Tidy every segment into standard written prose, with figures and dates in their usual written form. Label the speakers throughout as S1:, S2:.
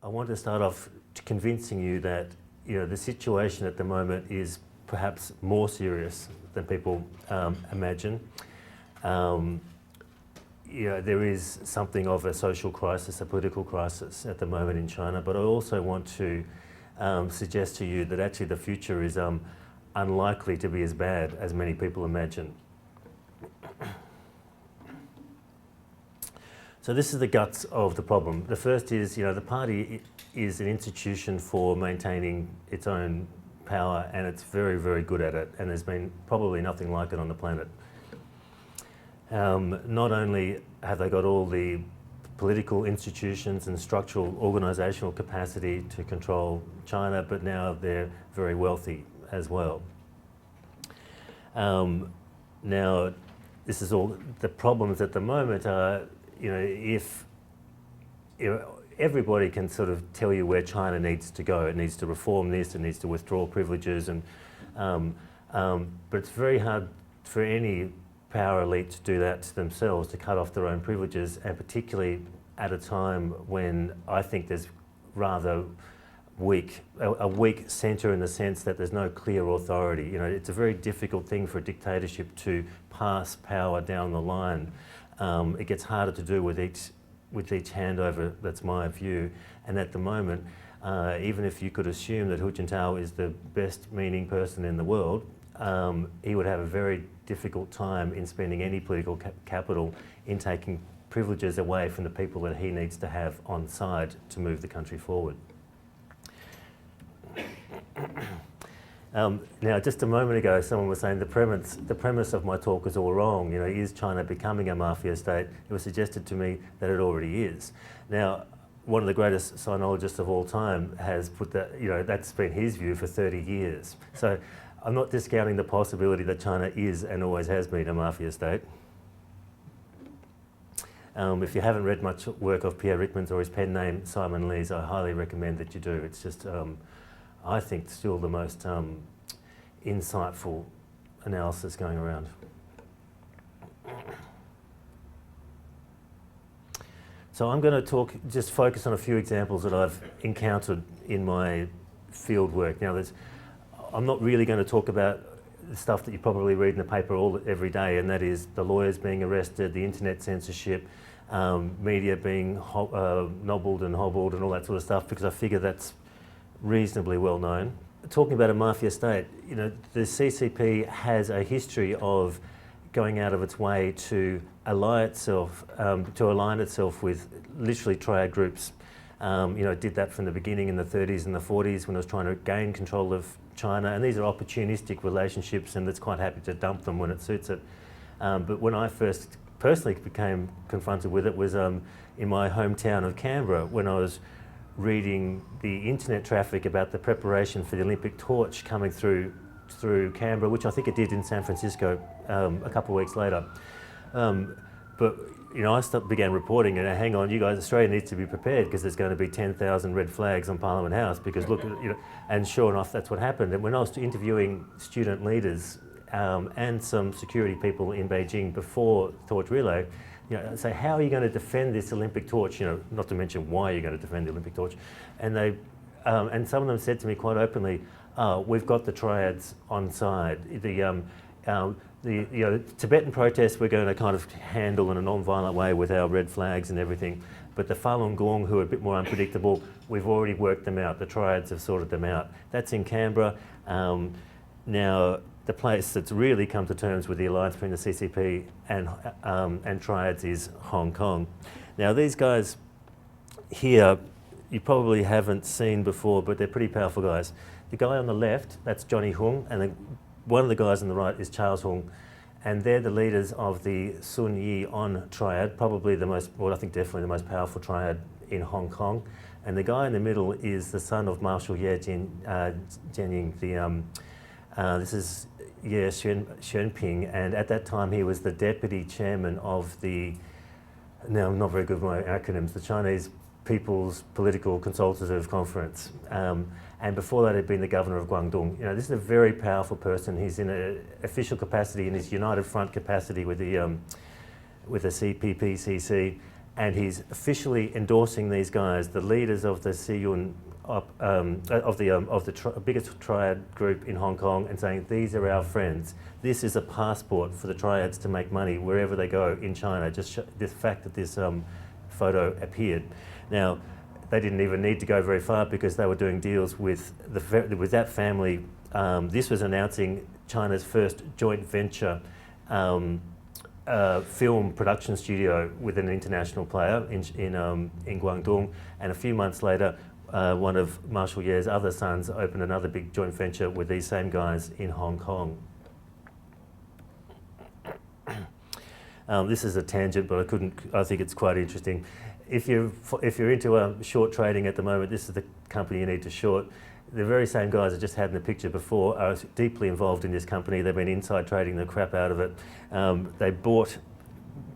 S1: I want to start off convincing you that the situation at the moment is perhaps more serious than people imagine. There is something of a social crisis, a political crisis at the moment in China, but I also want to suggest to you that actually the future is unlikely to be as bad as many people imagine. So this is the guts of the problem. The first is, the party is an institution for maintaining its own power, and it's very, very good at it, and there's been probably nothing like it on the planet. Not only have they got all the political institutions and structural organisational capacity to control China, but now they're very wealthy as well. Now, this is all, the problems at the moment are, if everybody can sort of tell you where China needs to go. It needs to reform this, it needs to withdraw privileges, and but it's very hard for any power elite to do that to themselves, to cut off their own privileges, and particularly at a time when I think there's rather a weak centre in the sense that there's no clear authority. It's a very difficult thing for a dictatorship to pass power down the line. It gets harder to do with each handover, that's my view. And at the moment, even if you could assume that Hu Jintao is the best meaning person in the world, he would have a very difficult time in spending any political capital in taking privileges away from the people that he needs to have on side to move the country forward. Now, just a moment ago, someone was saying the premise of my talk is all wrong. Is China becoming a mafia state? It was suggested to me that it already is. Now, one of the greatest sinologists of all time has put that, that's been his view for 30 years. So I'm not discounting the possibility that China is and always has been a mafia state. If you haven't read much work of Pierre Ryckmans or his pen name Simon Lee's, I highly recommend that you do. It's just, I think, still the most insightful analysis going around. So I'm going to just focus on a few examples that I've encountered in my field work. Now, I'm not really going to talk about the stuff that you probably read in the paper every day, and that is the lawyers being arrested, the internet censorship, media being nobbled and hobbled and all that sort of stuff, because I figure that's reasonably well known. Talking about a mafia state, the CCP has a history of going out of its way to align itself with literally triad groups. It did that from the beginning in the 30s and the 40s when it was trying to gain control of China, and these are opportunistic relationships, and it's quite happy to dump them when it suits it. But when I first personally became confronted with it was in my hometown of Canberra, when I was reading the internet traffic about the preparation for the Olympic torch coming through Canberra, which I think it did in San Francisco a couple of weeks later. But I began reporting, and hang on, you guys, Australia needs to be prepared because there's going to be 10,000 red flags on Parliament House, because look, and sure enough, that's what happened. And when I was interviewing student leaders and some security people in Beijing before Torch Relay, say, how are you going to defend this Olympic torch? Not to mention why you're going to defend the Olympic torch. And they, and some of them said to me quite openly, we've got the triads on side. The Tibetan protests we're going to kind of handle in a non-violent way with our red flags and everything. But the Falun Gong, who are a bit more unpredictable, we've already worked them out. The triads have sorted them out. That's in Canberra. Now, the place that's really come to terms with the alliance between the CCP and triads is Hong Kong. Now, these guys here, you probably haven't seen before, but they're pretty powerful guys. The guy on the left, that's Johnny Hung, and one of the guys on the right is Charles Hung, and they're the leaders of the Sun Yee On Triad, probably the most, well, I think definitely the most powerful triad in Hong Kong. And the guy in the middle is the son of Marshal Ye Jianying. This is Ye Xuanping, and at that time he was the deputy chairman of the, now I'm not very good with my acronyms, the Chinese People's Political Consultative Conference. And before that, he'd been the governor of Guangdong. This is a very powerful person. He's in an official capacity, in his United Front capacity with the CPPCC, and he's officially endorsing these guys, the leaders of the biggest triad group in Hong Kong, and saying these are our friends. This is a passport for the triads to make money wherever they go in China. Just the fact that this photo appeared. Now, they didn't even need to go very far because they were doing deals with that family. This was announcing China's first joint venture film production studio with an international player in Guangdong, and a few months later, one of Marshall Ye's other sons opened another big joint venture with these same guys in Hong Kong. This is a tangent, but I think it's quite interesting. If you're into short trading at the moment, this is the company you need to short. The very same guys I just had in the picture before are deeply involved in this company. They've been inside trading the crap out of it. They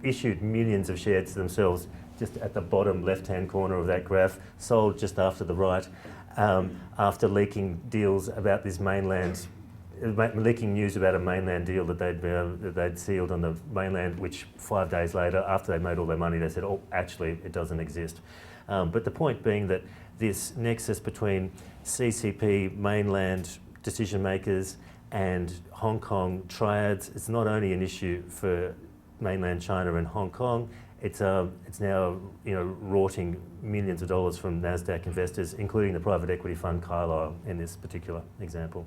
S1: issued millions of shares to themselves just at the bottom left-hand corner of that graph, sold just after the right, after leaking deals about this leaking news about a mainland deal that they'd sealed on the mainland, which 5 days later, after they made all their money, they said, oh, actually, it doesn't exist. But the point being that this nexus between CCP, mainland decision makers, and Hong Kong triads, it's not only an issue for mainland China and Hong Kong, it's now rorting millions of dollars from NASDAQ investors, including the private equity fund XILAI in this particular example.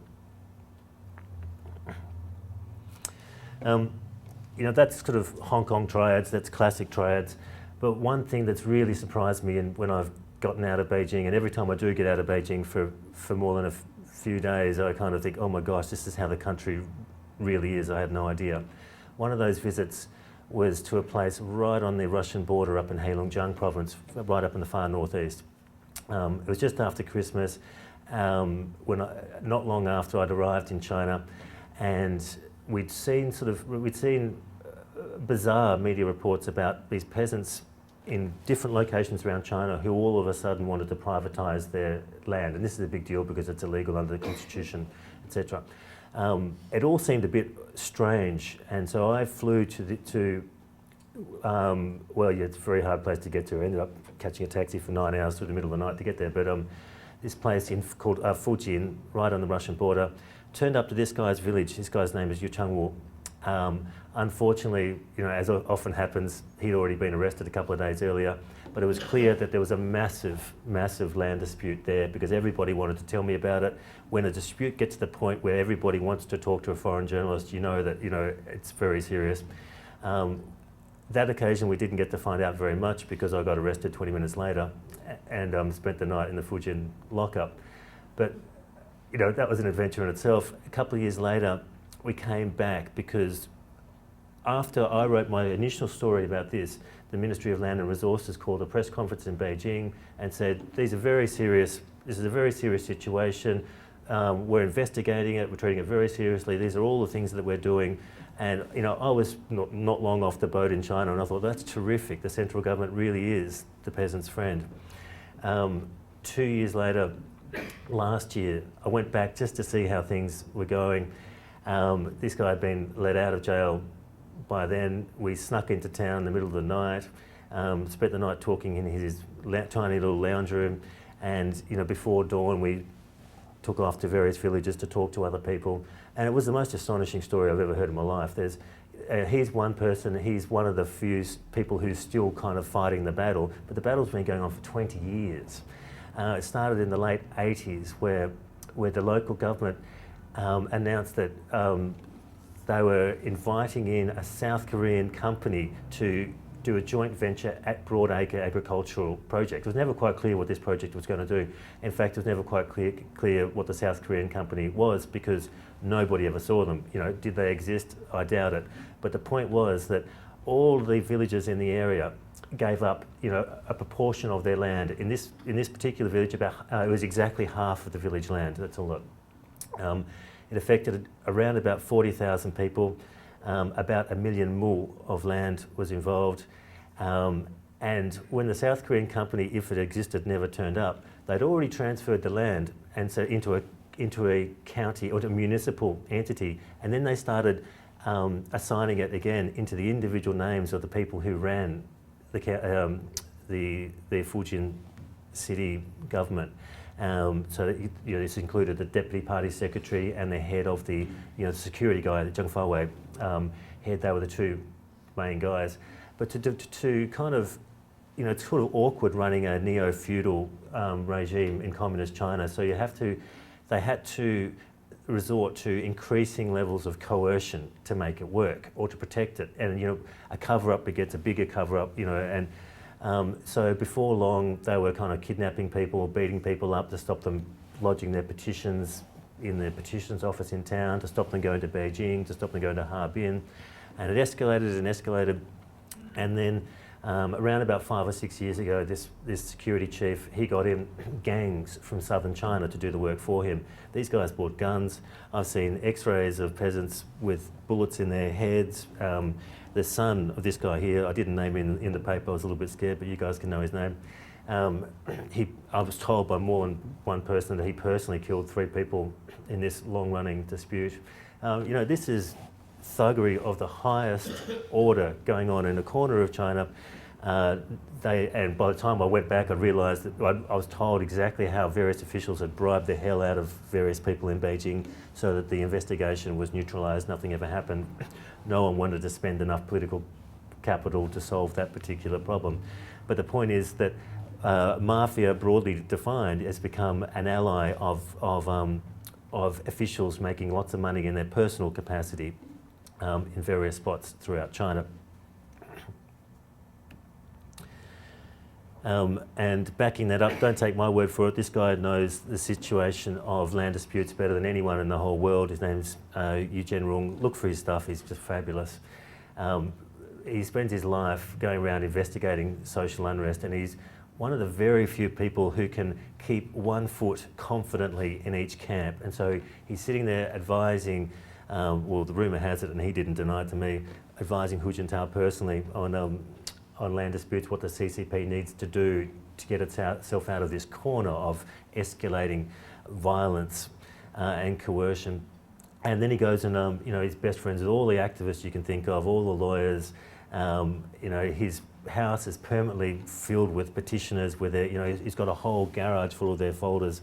S1: That's sort of Hong Kong triads, that's classic triads. But one thing that's really surprised me when I've gotten out of Beijing, and every time I do get out of Beijing for more than a few days, I kind of think, oh my gosh, this is how the country really is. I had no idea. One of those visits was to a place right on the Russian border up in Heilongjiang province, right up in the far northeast. It was just after Christmas, not long after I'd arrived in China, and we'd seen bizarre media reports about these peasants in different locations around China who all of a sudden wanted to privatise their land. And this is a big deal because it's illegal under the constitution, etc. It all seemed a bit strange, and so I flew it's a very hard place to get to. I ended up catching a taxi for 9 hours through the middle of the night to get there. But this place called Fujin, right on the Russian border, turned up to this guy's village. This guy's name is Yu Changwu. Unfortunately, as often happens, he'd already been arrested a couple of days earlier, but it was clear that there was a massive, massive land dispute there because everybody wanted to tell me about it. When a dispute gets to the point where everybody wants to talk to a foreign journalist, it's very serious. That occasion, we didn't get to find out very much because I got arrested 20 minutes later and spent the night in the Fujin lockup. But, that was an adventure in itself. A couple of years later, we came back because after I wrote my initial story about this, the Ministry of Land and Resources called a press conference in Beijing and said, this is a very serious situation. We're investigating it, we're treating it very seriously. These are all the things that we're doing. And I was not long off the boat in China, and I thought, that's terrific. The central government really is the peasant's friend. 2 years later, last year, I went back just to see how things were going. This guy had been let out of jail by then. We snuck into town in the middle of the night, spent the night talking in his tiny little lounge room, and before dawn we took off to various villages to talk to other people. And it was the most astonishing story I've ever heard in my life. He's one person, he's one of the few people who's still kind of fighting the battle, but the battle's been going on for 20 years. It started in the late 80s where the local government announced that they were inviting in a South Korean company to do a joint venture at Broadacre agricultural project. It was never quite clear what this project was going to do. In fact, it was never quite clear what the South Korean company was because nobody ever saw them. Did they exist? I doubt it. But the point was that all the villages in the area gave up, a proportion of their land. In this particular village, it was exactly half of the village land. That's all that. It affected around about 40,000 people. About 1 million mu of land was involved. And when the South Korean company, if it existed, never turned up, they'd already transferred the land and so into a county or a municipal entity. And then they started assigning it again into the individual names of the people who ran the Fujian city government. So that, this included the deputy party secretary and the head of the security guy, the Zheng Fawei head. They were the two main guys. But to kind of, it's sort of awkward running a neo-feudal regime in communist China. So they had to resort to increasing levels of coercion to make it work or to protect it. And a cover-up begets a bigger cover-up. And so before long, they were kind of kidnapping people, beating people up to stop them lodging their petitions in the petitions office in town, to stop them going to Beijing, to stop them going to Harbin. And it escalated and escalated. And then around about 5 or 6 years ago, this security chief, he got in gangs from southern China to do the work for him. These guys bought guns. I've seen x-rays of peasants with bullets in their heads. The son of this guy here, I didn't name him in the paper, I was a little bit scared, but you guys can know his name. I was told by more than one person that he personally killed 3 people in this long-running dispute. This is thuggery of the highest order going on in a corner of China. And by the time I went back, I realised that I was told exactly how various officials had bribed the hell out of various people in Beijing so that the investigation was neutralised, nothing ever happened. No one wanted to spend enough political capital to solve that particular problem. But the point is that mafia, broadly defined, has become an ally of officials making lots of money in their personal capacity in various spots throughout China. And backing that up, don't take my word for it, this guy knows the situation of land disputes better than anyone in the whole world. His name's Yu Zhenrong. Look for his stuff, he's just fabulous. He spends his life going around investigating social unrest, and he's one of the very few people who can keep one foot confidently in each camp. And so he's sitting there advising, well, the rumour has it, and he didn't deny it to me, advising Hu Jintao personally on land disputes, what the CCP needs to do to get itself out of this corner of escalating violence and coercion. And then he goes and he's best friends with all the activists you can think of, all the lawyers. His house is permanently filled with petitioners with he's got a whole garage full of their folders.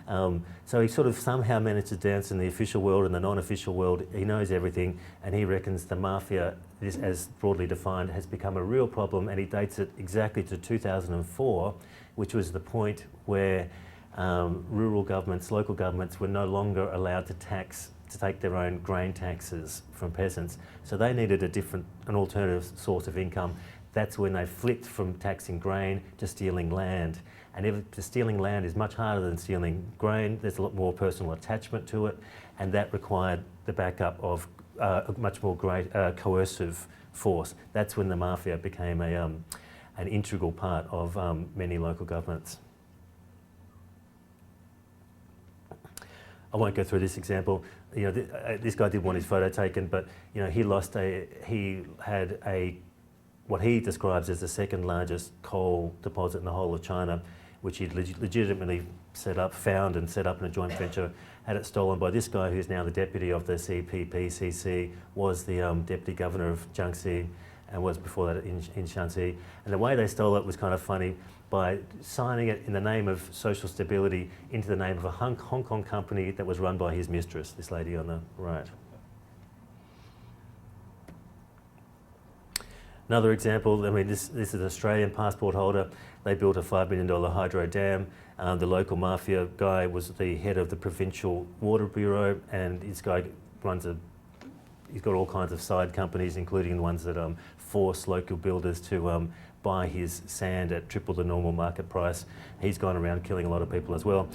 S1: So he sort of somehow managed to dance in the official world and the non-official world. He knows everything, and he reckons the mafia, as broadly defined, has become a real problem, and he dates it exactly to 2004, which was the point where rural governments, local governments, were no longer allowed to take their own grain taxes from peasants. So they needed an alternative source of income. That's when they flipped from taxing grain to stealing land. And stealing land is much harder than stealing grain. There's a lot more personal attachment to it, and that required the backup of a much more coercive force. That's when the mafia became an integral part of many local governments. I won't go through this example. This guy did want his photo taken, but he had what he describes as the second largest coal deposit in the whole of China, which he'd legitimately found and set up in a joint venture, had it stolen by this guy who's now the deputy of the CPPCC, was the deputy governor of Jiangxi, and was before that in Shanxi. And the way they stole it was kind of funny, by signing it in the name of social stability into the name of a Hong Kong company that was run by his mistress, this lady on the right. Another example, this is an Australian passport holder. They built a $5 million hydro dam. The local mafia guy was the head of the provincial water bureau, and this guy he's got all kinds of side companies, including the ones that force local builders to buy his sand at triple the normal market price. He's gone around killing a lot of people as well.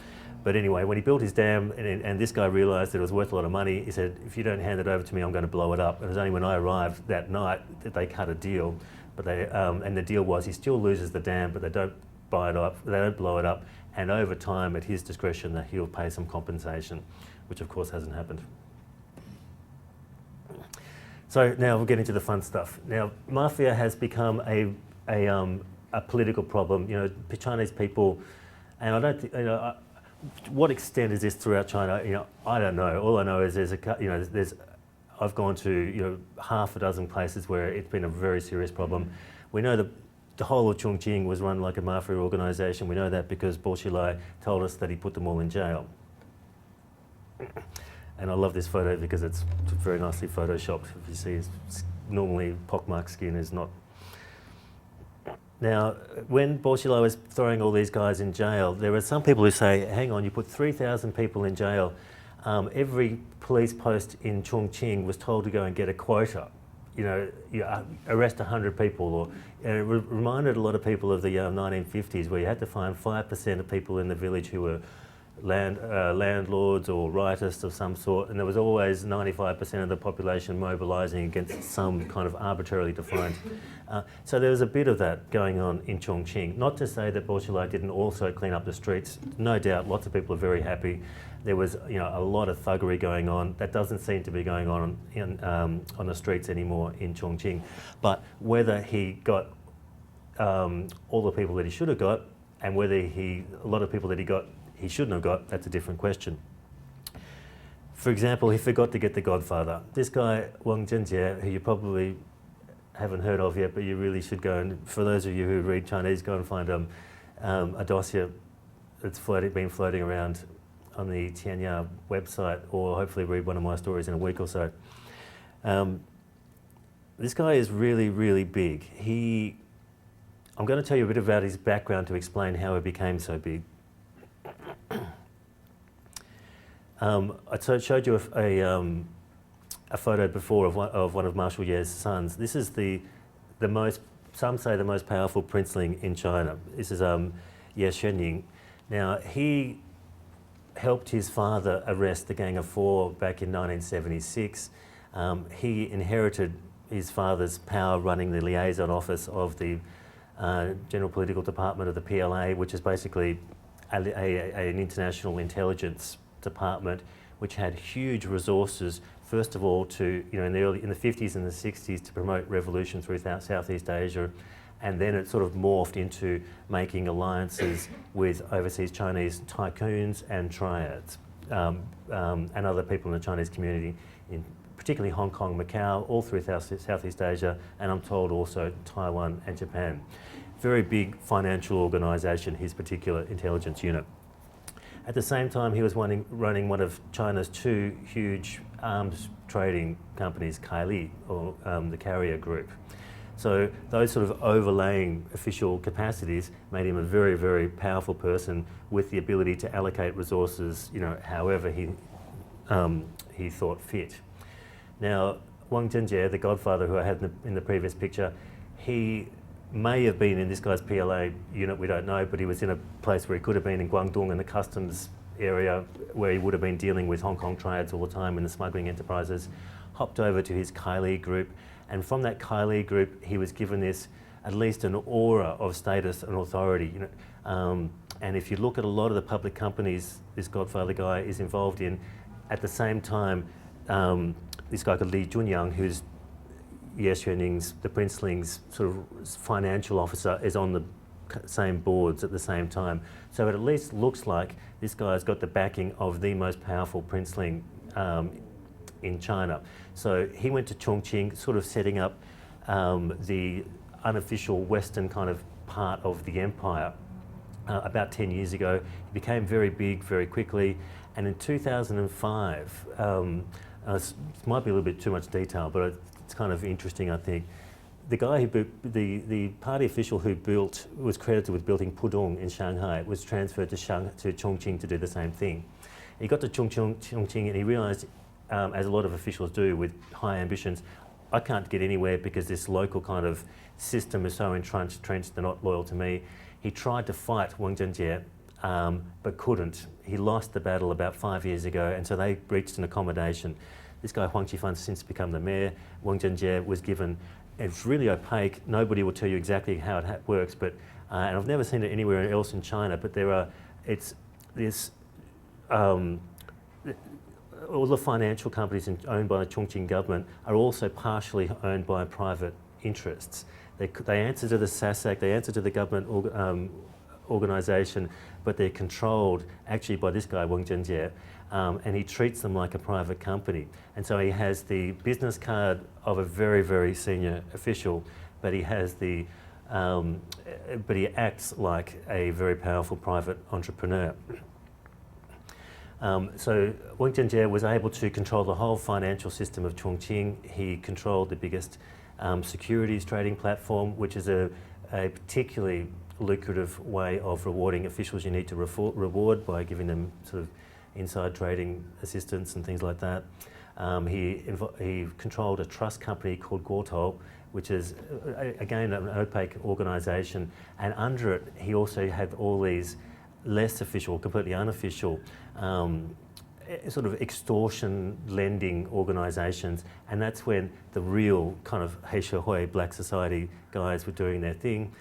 S1: But anyway, when he built his dam, and this guy realised that it was worth a lot of money, he said, if you don't hand it over to me, I'm going to blow it up. And it was only when I arrived that night that they cut a deal. But and the deal was he still loses the dam, but they don't buy it up, they don't blow it up, and over time, at his discretion, that he'll pay some compensation, which of course hasn't happened. So now we'll get into the fun stuff. Now, mafia has become a political problem. Chinese people, and I don't think, what extent is this throughout China? I don't know. All I know is I've gone to half a dozen places where it's been a very serious problem. We know that the whole of Chongqing was run like a mafia organisation. We know that because Bo Xilai told us that he put them all in jail. And I love this photo because it's very nicely photoshopped. If you see, normally pockmarked skin is not. Now, when Bo Xilai was throwing all these guys in jail, there are some people who say, hang on, you put 3,000 people in jail. Every police post in Chongqing was told to go and get a quota. You know, you arrest 100 people, and it reminded a lot of people of the 1950s, where you had to find 5% of people in the village who were landlords or rightists of some sort, and there was always 95% of the population mobilising against some kind of arbitrarily defined. So there was a bit of that going on in Chongqing. Not to say that Bo Xilai didn't also clean up the streets. No doubt, lots of people are very happy. There was, you know, a lot of thuggery going on. That doesn't seem to be going on the streets anymore in Chongqing. But whether he got all the people that he should have got, and whether a lot of people that he shouldn't have got, that's a different question. For example, he forgot to get the Godfather. This guy, Wang Jiabao, who you probably haven't heard of yet, but you really should go, and for those of you who read Chinese, go and find a dossier that's been floating around on the Tianya website, or hopefully read one of my stories in a week or so. This guy is really, really big. I'm going to tell you a bit about his background to explain how he became so big. I showed you a photo before of one of Marshal Ye's sons. This is some say the most powerful princeling in China. This is Ye Xuanying. Now, he helped his father arrest the Gang of Four back in 1976. He inherited his father's power running the liaison office of the General Political Department of the PLA, which is basically an international intelligence department, which had huge resources. First of all, to in the 50s and the 60s, to promote revolution through Southeast Asia, and then it sort of morphed into making alliances with overseas Chinese tycoons and triads, and other people in the Chinese community, particularly Hong Kong, Macau, all through Southeast Asia, and I'm told also Taiwan and Japan. Very big financial organisation, his particular intelligence unit. At the same time, he was running one of China's two huge arms trading companies, CHILAI, or the Carrier Group. So those sort of overlaying official capacities made him a very, very powerful person with the ability to allocate resources, however he thought fit. Now, Wang Jiabao, the Godfather who I had in the previous picture, he may have been in this guy's PLA unit, we don't know, but he was in a place where he could have been in Guangdong in the customs area, where he would have been dealing with Hong Kong triads all the time in the smuggling enterprises, hopped over to his CHILAI group, and from that CHILAI group he was given this, at least an aura of status and authority. And if you look at a lot of the public companies this Godfather guy is involved in, at the same time, this guy called Li Junyang, who's Ye Xuanying's, the princeling's sort of financial officer, is on the same boards at the same time. So it at least looks like this guy's got the backing of the most powerful princeling in China. So he went to Chongqing, sort of setting up the unofficial Western kind of part of the empire about 10 years ago. He became very big very quickly, and in 2005, this might be a little bit too much detail, but it's kind of interesting, I think. The guy who built, the party official who was credited with building Pudong in Shanghai, was transferred to Chongqing to do the same thing. He got to Chongqing and he realised, as a lot of officials do with high ambitions, I can't get anywhere because this local kind of system is so entrenched, they're not loyal to me. He tried to fight Wang Jiabao, but couldn't. He lost the battle about 5 years ago, and so they reached an accommodation. This guy Huang Qifan's since become the mayor. Wang Jiabao was given, it's really opaque, nobody will tell you exactly how it works, but, and I've never seen it anywhere else in China, but all the financial companies owned by the Chongqing government are also partially owned by private interests. They answer to the SASAC, they answer to the government organisation, but they're controlled actually by this guy, Wang Jiabao, and he treats them like a private company. And so he has the business card of a very, very senior official, but he has the but he acts like a very powerful private entrepreneur. So Wen Jiabao was able to control the whole financial system of Chongqing. He controlled the biggest securities trading platform, which is a particularly lucrative way of rewarding officials you need to reward by giving them sort of inside trading assistance and things like that. He controlled a trust company called Garnaut, which is, again, an opaque organisation, and under it he also had all these less official, completely unofficial, sort of extortion lending organisations, and that's when the real kind of Heishehui black society guys were doing their thing.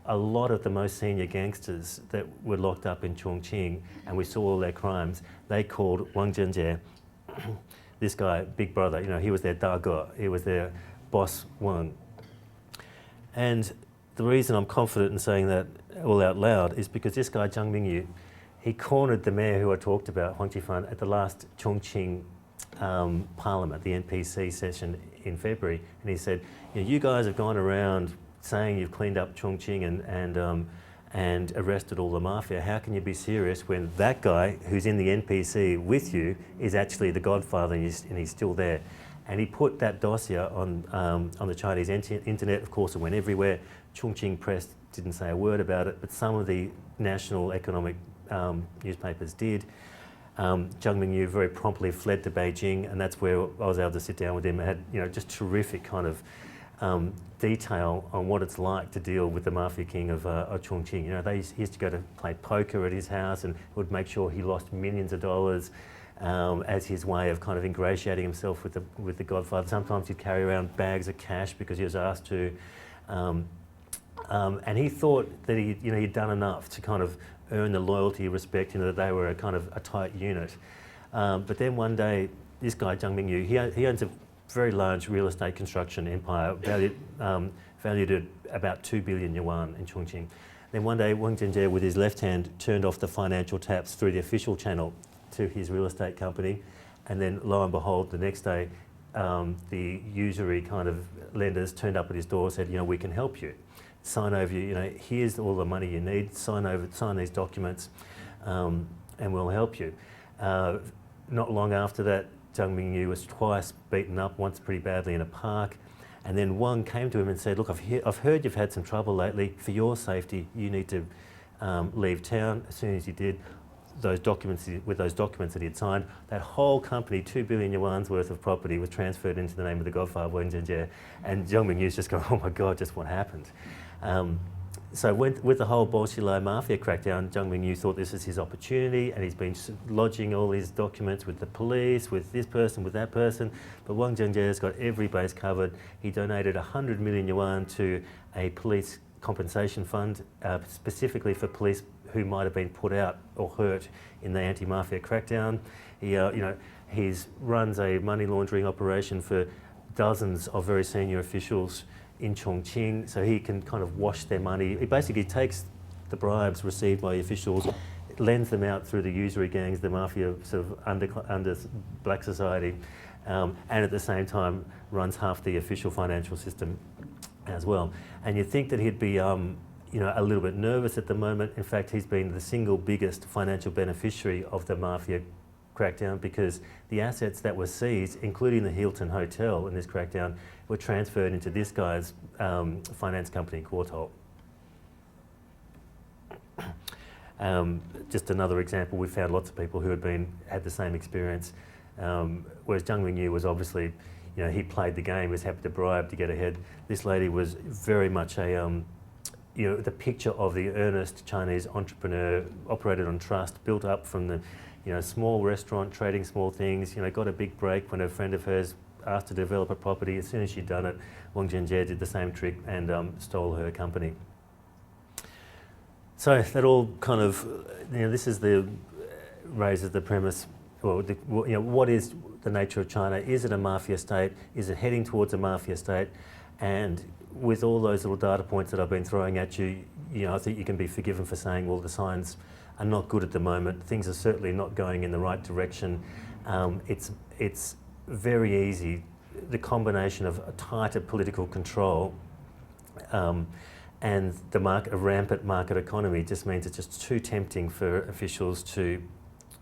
S1: A lot of the most senior gangsters that were locked up in Chongqing, and we saw all their crimes, they called Wang Jiabao, this guy, Big Brother. You know, he was their dago, he was their boss Wang. And the reason I'm confident in saying that all out loud is because this guy, Zhang Mingyu, he cornered the mayor who I talked about, Huang Qifan, at the last Chongqing Parliament, the NPC session in February, and he said, you guys have gone around saying you've cleaned up Chongqing and arrested all the mafia. How can you be serious when that guy who's in the NPC with you is actually the godfather and he's still there? And he put that dossier on the Chinese internet. Of course, it went everywhere. Chongqing press didn't say a word about it, but some of the national economic newspapers did. Zhang Mingyu very promptly fled to Beijing, and that's where I was able to sit down with him. I had, just terrific kind of detail on what it's like to deal with the mafia king of Chongqing. He used to go to play poker at his house and would make sure he lost millions of dollars as his way of kind of ingratiating himself with the godfather. Sometimes he'd carry around bags of cash because he was asked to. And he thought that he'd done enough to kind of earn the loyalty, respect, that they were a kind of a tight unit. But then one day, this guy, Zhang Mingyu, he owns a very large real estate construction empire, valued at about 2 billion yuan in Chongqing. Then one day, Wang Jiabao, with his left hand, turned off the financial taps through the official channel to his real estate company, and then lo and behold, the next day, the usury kind of lenders turned up at his door and said, we can help you. Sign over, here's all the money you need, sign these documents, and we'll help you. Not long after that, Zhang Mingyu was twice beaten up, once pretty badly in a park, and then Wang came to him and said, look, I've heard you've had some trouble lately. For your safety, you need to leave town. As soon as he did, with those documents that he had signed, that whole company, 2 billion yuan's worth of property, was transferred into the name of the godfather, Wen Jiabao, and Zhang Mingyu's just going, oh my God, just what happened? So with the whole Bo Xilai Mafia crackdown, Zhang Mingyu thought this was his opportunity, and he's been lodging all his documents with the police, with this person, with that person. But Wang Jiabao's got every base covered. He donated 100 million yuan to a police compensation fund, specifically for police who might have been put out or hurt in the anti-mafia crackdown. He runs a money laundering operation for dozens of very senior officials in Chongqing, so he can kind of wash their money. He basically takes the bribes received by officials, lends them out through the usury gangs, the mafia sort of under black society, and at the same time runs half the official financial system as well. And you'd think that he'd be a little bit nervous at the moment. In fact, he's been the single biggest financial beneficiary of the mafia crackdown, because the assets that were seized, including the Hilton Hotel in this crackdown, were transferred into this guy's finance company, Garnaut. Just another example, we found lots of people who had the same experience, whereas Zhang Mingyu was obviously, he played the game, was happy to bribe to get ahead. This lady was very much a the picture of the earnest Chinese entrepreneur, operated on trust, built up from the small restaurant, trading small things, got a big break when a friend of hers asked to develop a property. As soon as she'd done it, Wang Jiabao did the same trick and stole her company. So that all kind of, this is raises the premise, what is the nature of China? Is it a mafia state? Is it heading towards a mafia state? And with all those little data points that I've been throwing at you, I think you can be forgiven for saying, well, the signs are not good at the moment. Things are certainly not going in the right direction. It's very easy. The combination of a tighter political control And a rampant market economy just means it's just too tempting for officials to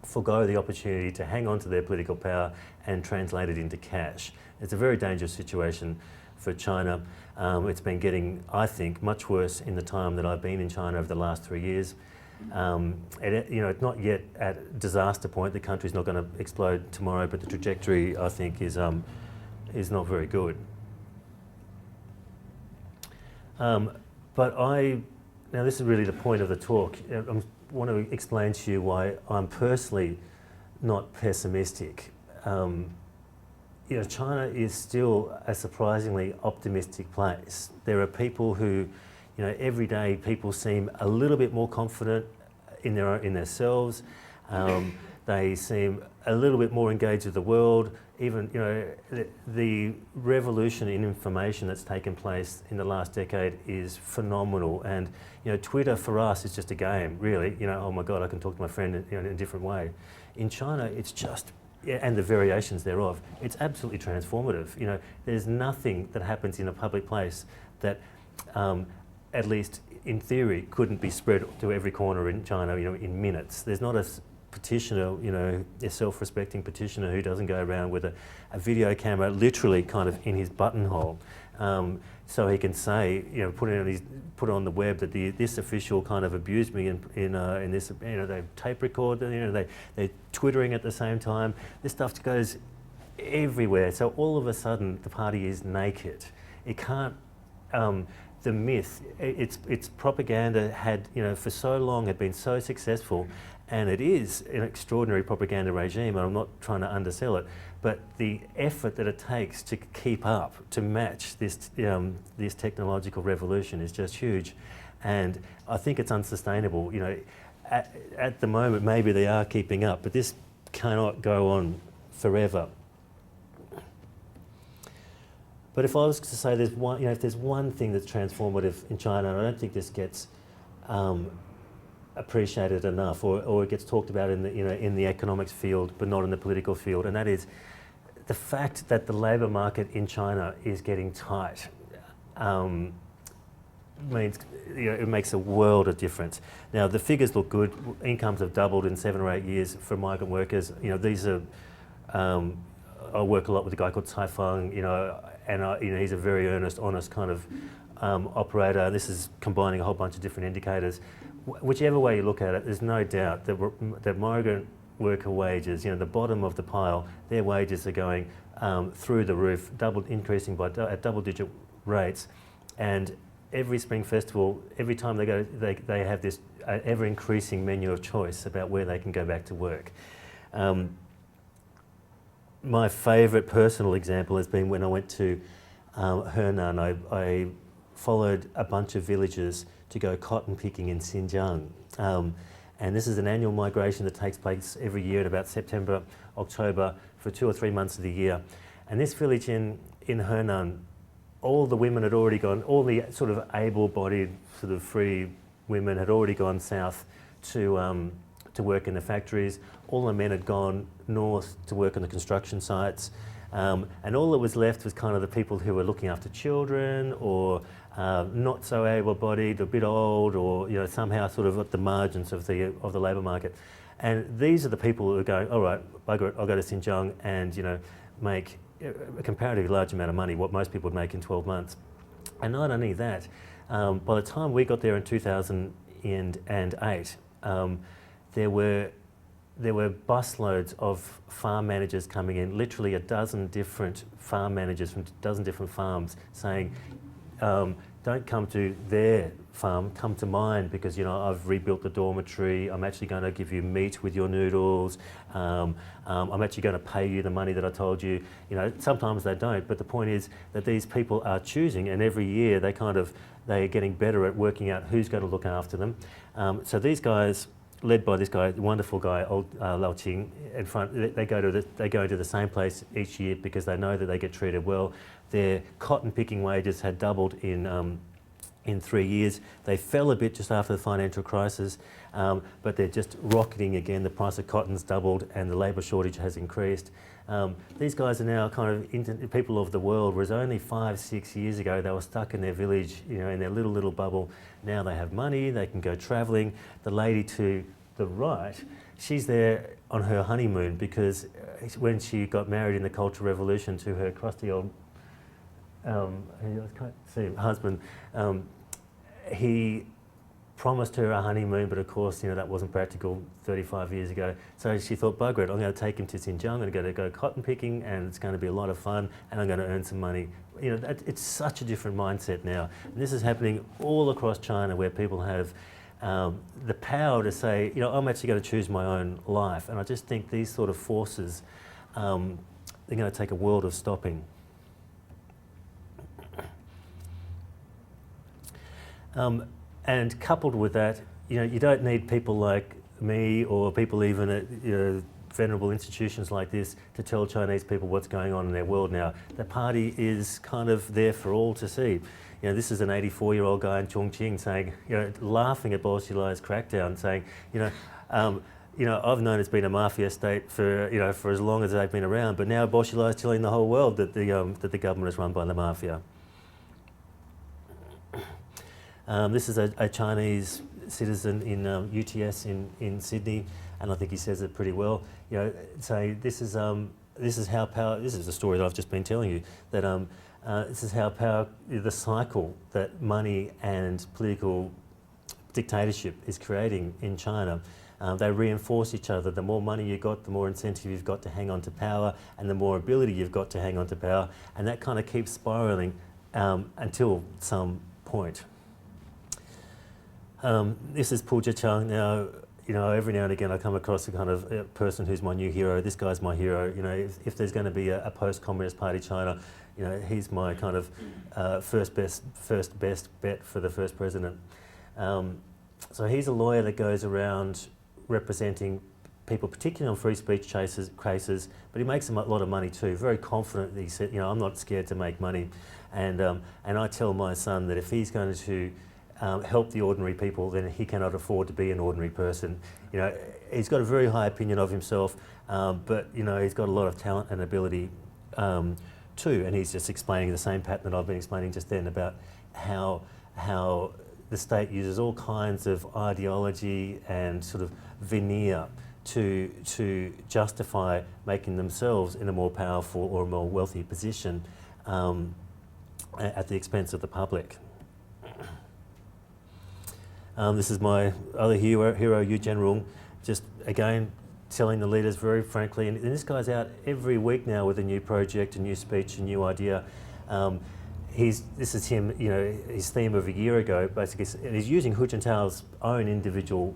S1: forgo the opportunity to hang on to their political power and translate it into cash. It's a very dangerous situation for China. It's been getting, I think, much worse in the time that I've been in China over the last 3 years. It's not yet at disaster point. The country's not going to explode tomorrow, but the trajectory, I think, is not very good. Now this is really the point of the talk. I want to explain to you why I'm personally not pessimistic. China is still a surprisingly optimistic place. There are people who, every day people seem a little bit more confident in themselves. They seem a little bit more engaged with the world. Even, the revolution in information that's taken place in the last decade is phenomenal. And, Twitter for us is just a game, really. Oh my God, I can talk to my friend in a different way. In China, it's just, and the variations thereof, it's absolutely transformative. There's nothing that happens in a public place that, at least in theory, couldn't be spread to every corner in China, in minutes. There's not a petitioner, a self-respecting petitioner who doesn't go around with a video camera literally kind of in his buttonhole, so he can say, put it on the web that this official kind of abused me in this, they tape record, they're twittering at the same time. This stuff goes everywhere. So all of a sudden, the party is naked. It can't. The myth, its propaganda had, for so long had been so successful. And it is an extraordinary propaganda regime, and I'm not trying to undersell it, but the effort that it takes to keep up, to match this technological revolution is just huge. And I think it's unsustainable. At the moment, maybe they are keeping up, but this cannot go on forever. But if I was to say there's one, if there's one thing that's transformative in China, and I don't think this gets appreciated enough, or it gets talked about in the economics field, but not in the political field, and that is the fact that the labour market in China is getting tight. Means it makes a world of difference. Now the figures look good. Incomes have doubled in 7 or 8 years for migrant workers. These are. I work a lot with a guy called Cai Fang. And he's a very earnest, honest kind of operator. This is combining a whole bunch of different indicators. Whichever way you look at it, there's no doubt that migrant worker wages, the bottom of the pile, their wages are going through the roof, increasing at double-digit rates. And every Spring Festival, every time they go, they have this ever-increasing menu of choice about where they can go back to work. My favourite personal example has been when I went to Henan. I followed a bunch of villagers to go cotton picking in Xinjiang. And this is an annual migration that takes place every year in about September, October, for 2 or 3 months of the year. And this village in Henan, all the women had already gone, all the sort of able-bodied, sort of free women had already gone south to work in the factories. All the men had gone north to work on the construction sites. And all that was left was kind of the people who were looking after children, or not so able-bodied, a bit old, or somehow sort of at the margins of the labour market. And these are the people who are going, all right, bugger it, I'll go to Xinjiang and make a comparatively large amount of money, what most people would make in 12 months. And not only that, by the time we got there in 2008, there were busloads of farm managers coming in, literally a dozen different farm managers from a dozen different farms saying, don't come to their farm, come to mine, because I've rebuilt the dormitory, I'm actually going to give you meat with your noodles, I'm actually going to pay you the money that I told you. Sometimes they don't, but the point is that these people are choosing, and every year they're getting better at working out who's going to look after them. So these guys, led by this guy, wonderful guy, old Lao Qing, in front. They go to the same place each year because they know that they get treated well. Their cotton picking wages had doubled in in 3 years. They fell a bit just after the financial crisis, but they're just rocketing again. The price of cotton's doubled and the labour shortage has increased. These guys are now kind of people of the world, whereas only 5-6 years ago they were stuck in their village, you know, in their little bubble. Now they have money, they can go travelling. The lady to the right, she's there on her honeymoon because when she got married in the Cultural Revolution to her crusty old I can't see, husband, he promised her a honeymoon, but of course, you know, that wasn't practical 35 years ago. So she thought, bugger it, I'm going to take him to Xinjiang, I'm going to go cotton picking, and it's going to be a lot of fun, and I'm going to earn some money. You know, it's such a different mindset now. And this is happening all across China, where people have the power to say, you know, I'm actually going to choose my own life. And I just think these sort of forces, they're going to take a world of stopping. And coupled with that, you know, you don't need people like me or people even at, you know, venerable institutions like this to tell Chinese people what's going on in their world now. The party is kind of there for all to see. You know, this is an 84-year-old guy in Chongqing saying, you know, laughing at Bo Xilai's crackdown, saying, you know, I've known it's been a mafia state for, you know, for as long as they've been around, but now Bo Xilai is telling the whole world that the government is run by the mafia. This is a Chinese citizen in UTS in Sydney, and I think he says it pretty well. You know, saying this is how power. This is the story that I've just been telling you. That this is how power, the cycle that money and political dictatorship is creating in China. They reinforce each other. The more money you've got, the more incentive you've got to hang on to power, and the more ability you've got to hang on to power, and that kind of keeps spiralling until some point. This is Pu Zhiqiang. Now, you know, every now and again I come across a kind of person who's my new hero. This guy's my hero. You know, if there's going to be a post-Communist Party China, you know, he's my kind of first best bet for the first president. So he's a lawyer that goes around representing people, particularly on free speech cases, but he makes a lot of money too. Very confident that he said, you know, I'm not scared to make money, and I tell my son that if he's going to help the ordinary people, then he cannot afford to be an ordinary person. You know, he's got a very high opinion of himself, but you know, he's got a lot of talent and ability too. And he's just explaining the same pattern that I've been explaining just then about how the state uses all kinds of ideology and sort of veneer to justify making themselves in a more powerful or a more wealthy position at the expense of the public. This is my other hero, Yu Zhenrong, just again telling the leaders very frankly, and this guy's out every week now with a new project, a new speech, a new idea. This is him, you know, his theme of a year ago, basically, and he's using Hu Jintao's own individual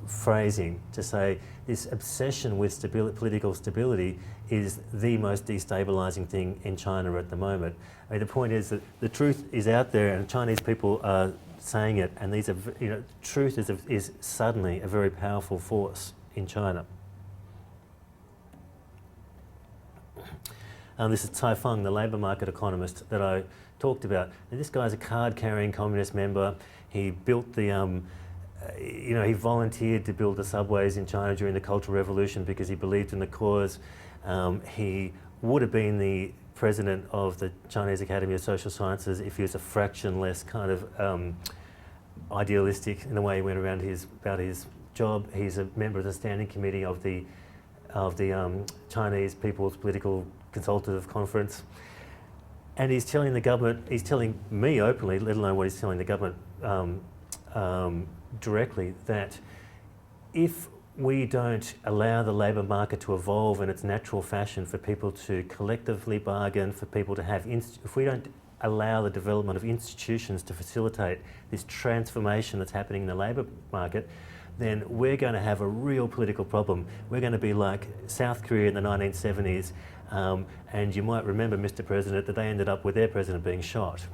S1: phrasing to say this obsession with political stability is the most destabilising thing in China at the moment. I mean, the point is that the truth is out there and Chinese people are saying it, and these are, you know, truth is suddenly a very powerful force in China. This is Cai Fang, the labour market economist that I talked about. And this guy's a card-carrying communist member. He built the, you know, he volunteered to build the subways in China during the Cultural Revolution because he believed in the cause. He would have been the president of the Chinese Academy of Social Sciences if he was a fraction less kind of idealistic in the way he went around about his job. He's a member of the standing committee of the Chinese People's Political Consultative Conference, and he's telling the government, he's telling me openly, let alone what he's telling the government directly, that if we don't allow the labour market to evolve in its natural fashion for people to collectively bargain, for people to have, if we don't allow the development of institutions to facilitate this transformation that's happening in the labour market, then we're going to have a real political problem. We're going to be like South Korea in the 1970s, and you might remember, Mr. President, that they ended up with their president being shot.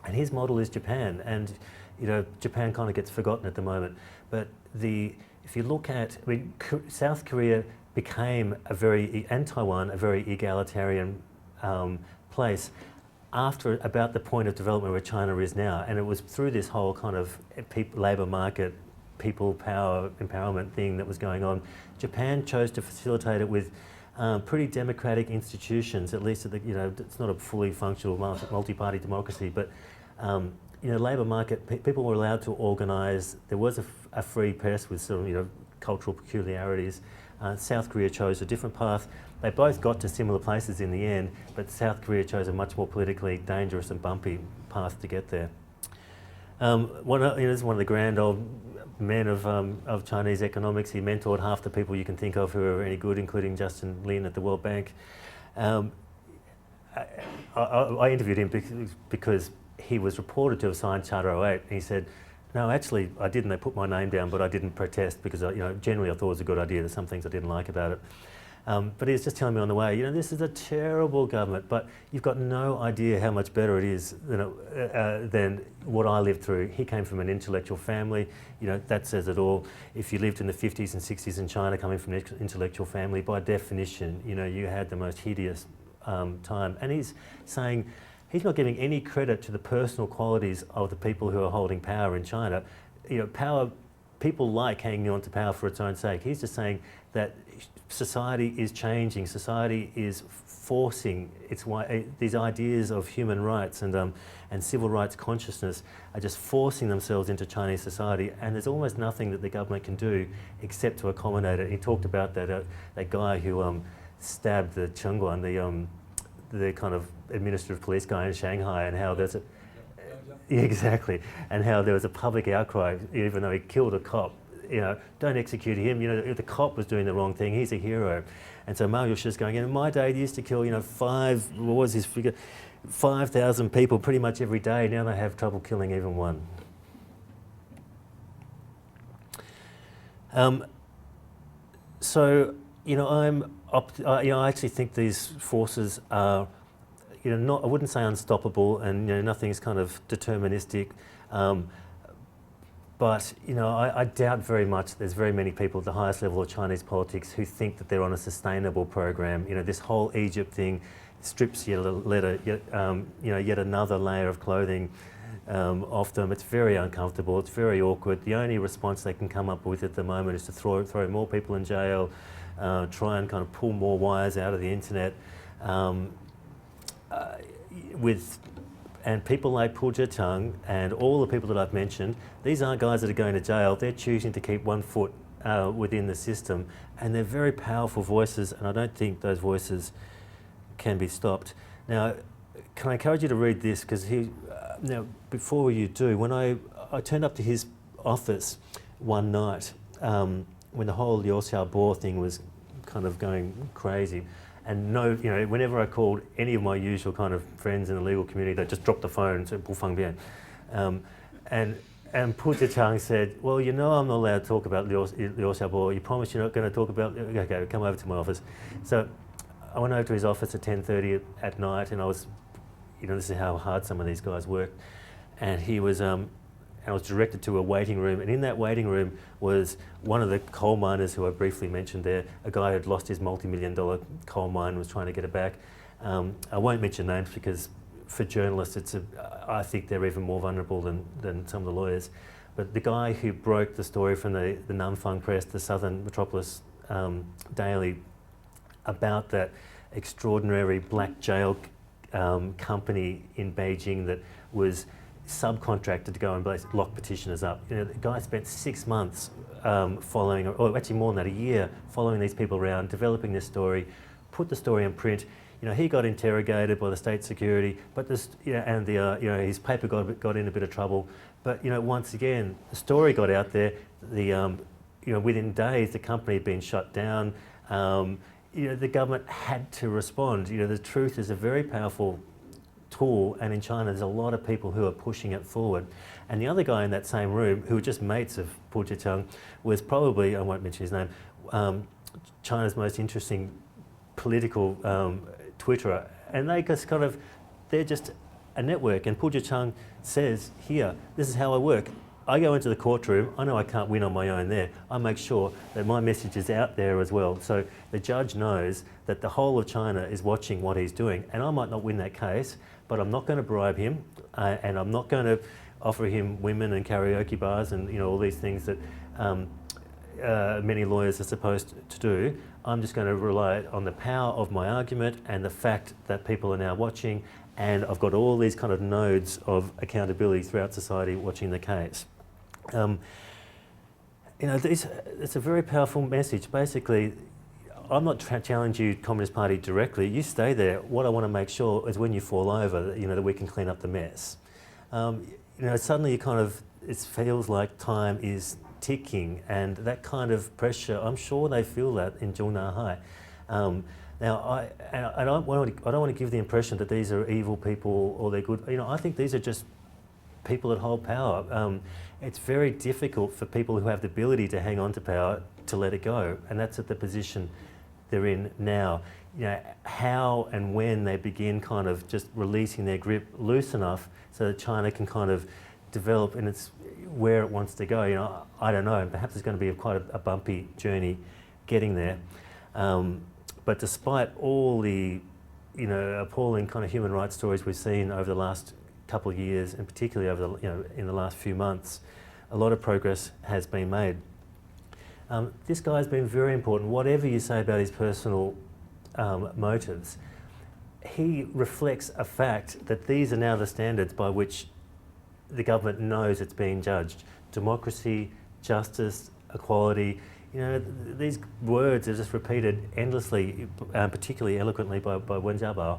S1: And his model is Japan, and you know, Japan kind of gets forgotten at the moment. But if you look at, I mean, South Korea became and Taiwan a very egalitarian place after about the point of development where China is now, and it was through this whole kind of labour market, people power empowerment thing that was going on. Japan chose to facilitate it with pretty democratic institutions, at least at the, it's not a fully functional multi-party democracy, but labour market, people were allowed to organise. There was a free press with some cultural peculiarities. South Korea chose a different path. They both got to similar places in the end, but South Korea chose a much more politically dangerous and bumpy path to get there. This is one of the grand old men of Chinese economics. He mentored half the people you can think of who are any good, including Justin Lin at the World Bank. I interviewed him because he was reported to have signed Charter 08, and he said, no, actually I didn't. They put my name down, but I didn't protest because generally I thought it was a good idea. There's some things I didn't like about it. But he was just telling me on the way, this is a terrible government, but you've got no idea how much better it is than what I lived through. He came from an intellectual family, that says it all. If you lived in the 50s and 60s in China, coming from an intellectual family, by definition, you had the most hideous time. And he's saying, he's not giving any credit to the personal qualities of the people who are holding power in China. People like hanging on to power for its own sake. He's just saying that society is changing. Society is forcing these ideas of human rights and civil rights consciousness are just forcing themselves into Chinese society, and there's almost nothing that the government can do except to accommodate it. He talked about that guy who stabbed the Chengguan, the kind of administrative police guy in Shanghai, and how there's exactly, and how there was a public outcry even though he killed a cop. Don't execute him. If the cop was doing the wrong thing, he's a hero. And so Mao Yushi is going, in my day, they used to kill, 5,000 people pretty much every day. Now they have trouble killing even one. I actually think these forces are, I wouldn't say unstoppable, and nothing's kind of deterministic. But I doubt very much there's very many people at the highest level of Chinese politics who think that they're on a sustainable program. This whole Egypt thing strips yet another layer of clothing off them. It's very uncomfortable. It's very awkward. The only response they can come up with at the moment is to throw more people in jail, try and kind of pull more wires out of the internet. And people like Pu Zhicheng and all the people that I've mentioned, these aren't guys that are going to jail. They're choosing to keep one foot within the system, and they're very powerful voices, and I don't think those voices can be stopped. Now, can I encourage you to read this? Because now, before you do, when I turned up to his office one night, when the whole Liu Xiaobo thing was kind of going crazy, and whenever I called any of my usual kind of friends in the legal community, they just dropped the phone and said, "Bu Fang Bian." And Pu Zhicheng said, well, I'm not allowed to talk about Liu Xiaobo. You promise you're not going to talk about, okay, come over to my office. So I went over to his office at 10:30 at night, and I was, this is how hard some of these guys work. And I was directed to a waiting room, and in that waiting room was one of the coal miners who I briefly mentioned there, a guy who had lost his multi-million-dollar coal mine and was trying to get it back. I won't mention names because for journalists, I think they're even more vulnerable than some of the lawyers. But the guy who broke the story from the Nanfang Press, the Southern Metropolis Daily, about that extraordinary black jail company in Beijing that was subcontracted to go and lock petitioners up. The guy spent 6 months following, or actually more than that, a year, following these people around, developing this story, put the story in print. He got interrogated by the state security, but his paper got in a bit of trouble. But once again, the story got out there. Within days, the company had been shut down. The government had to respond. The truth is a very powerful tool, and in China there's a lot of people who are pushing it forward. And the other guy in that same room, who were just mates of Pu Zhicheng, was probably, I won't mention his name, China's most interesting political Twitterer. And they're just a network. And Pu Zhicheng says, here, this is how I work. I go into the courtroom, I know I can't win on my own there. I make sure that my message is out there as well. So the judge knows that the whole of China is watching what he's doing. And I might not win that case, but I'm not going to bribe him, and I'm not going to offer him women and karaoke bars and all these things that many lawyers are supposed to do. I'm just going to rely on the power of my argument and the fact that people are now watching, and I've got all these kind of nodes of accountability throughout society watching the case. It's a very powerful message. Basically, I'm not challenging you, Communist Party, directly. You stay there. What I want to make sure is when you fall over, that we can clean up the mess. Suddenly it feels like time is ticking, and that kind of pressure, I'm sure they feel that in Zhongnanhai. Now, I don't want to give the impression that these are evil people or they're good. I think these are just people that hold power. It's very difficult for people who have the ability to hang on to power to let it go, and that's at the position they're in now. How and when they begin kind of just releasing their grip loose enough so that China can kind of develop and it's where it wants to go. I don't know. Perhaps it's going to be quite a bumpy journey getting there. But despite all the, appalling kind of human rights stories we've seen over the last couple of years, and particularly over in the last few months, a lot of progress has been made. This guy's been very important. Whatever you say about his personal motives, he reflects a fact that these are now the standards by which the government knows it's being judged. Democracy, justice, equality, these words are just repeated endlessly, particularly eloquently by Wen Jiabao,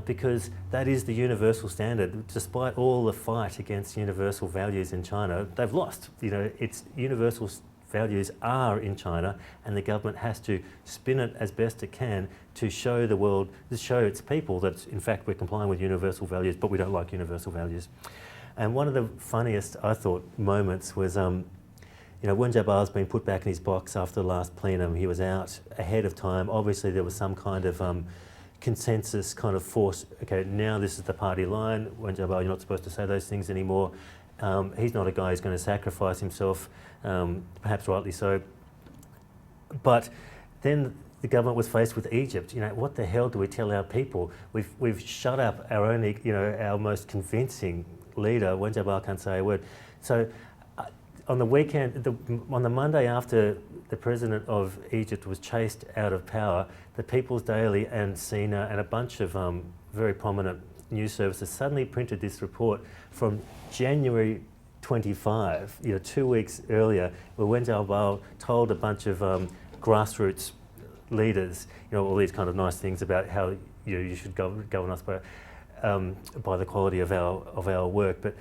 S1: because that is the universal standard. Despite all the fight against universal values in China, they've lost. Its universal values are in China, and the government has to spin it as best it can to show the world, to show its people that in fact we're complying with universal values, but we don't like universal values. And one of the funniest, I thought, moments was, Wen Jiabao's been put back in his box after the last plenum. He was out ahead of time. Obviously, there was some kind of consensus kind of force. Okay, now this is the party line. Wen Jiabao, you're not supposed to say those things anymore. He's not a guy who's going to sacrifice himself, perhaps rightly so. But then the government was faced with Egypt. What the hell do we tell our people? We've shut up our only, our most convincing leader. Wen Jiabao can't say a word. So on the weekend, on the Monday after the president of Egypt was chased out of power, the People's Daily and Sina and a bunch of very prominent news services suddenly printed this report from January 25, 2 weeks earlier, where Wen Jiabao told a bunch of grassroots leaders, all these kind of nice things about how you should govern us by the quality of our work, but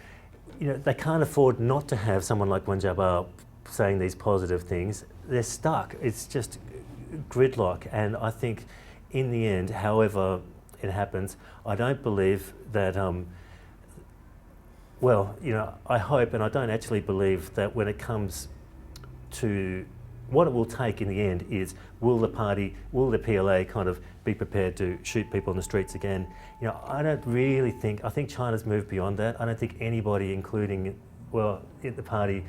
S1: they can't afford not to have someone like Wen Jiabao saying these positive things. They're stuck. It's just gridlock, and I think in the end, however it happens, I don't believe that. I hope, and I don't actually believe that when it comes to what it will take in the end is, will the PLA kind of be prepared to shoot people on the streets again? I don't really think, I think China's moved beyond that. I don't think anybody, including, the party,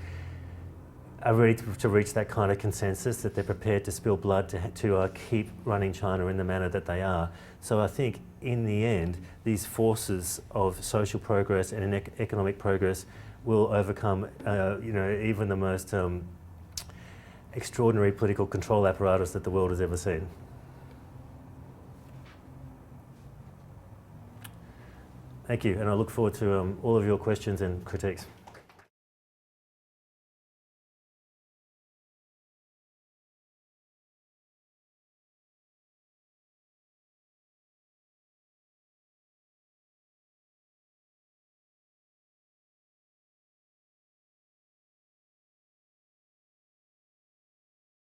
S1: are ready to reach that kind of consensus that they're prepared to spill blood to keep running China in the manner that they are. So I think in the end, these forces of social progress and economic progress will overcome, even the most extraordinary political control apparatus that the world has ever seen. Thank you, and I look forward to all of your questions and critiques.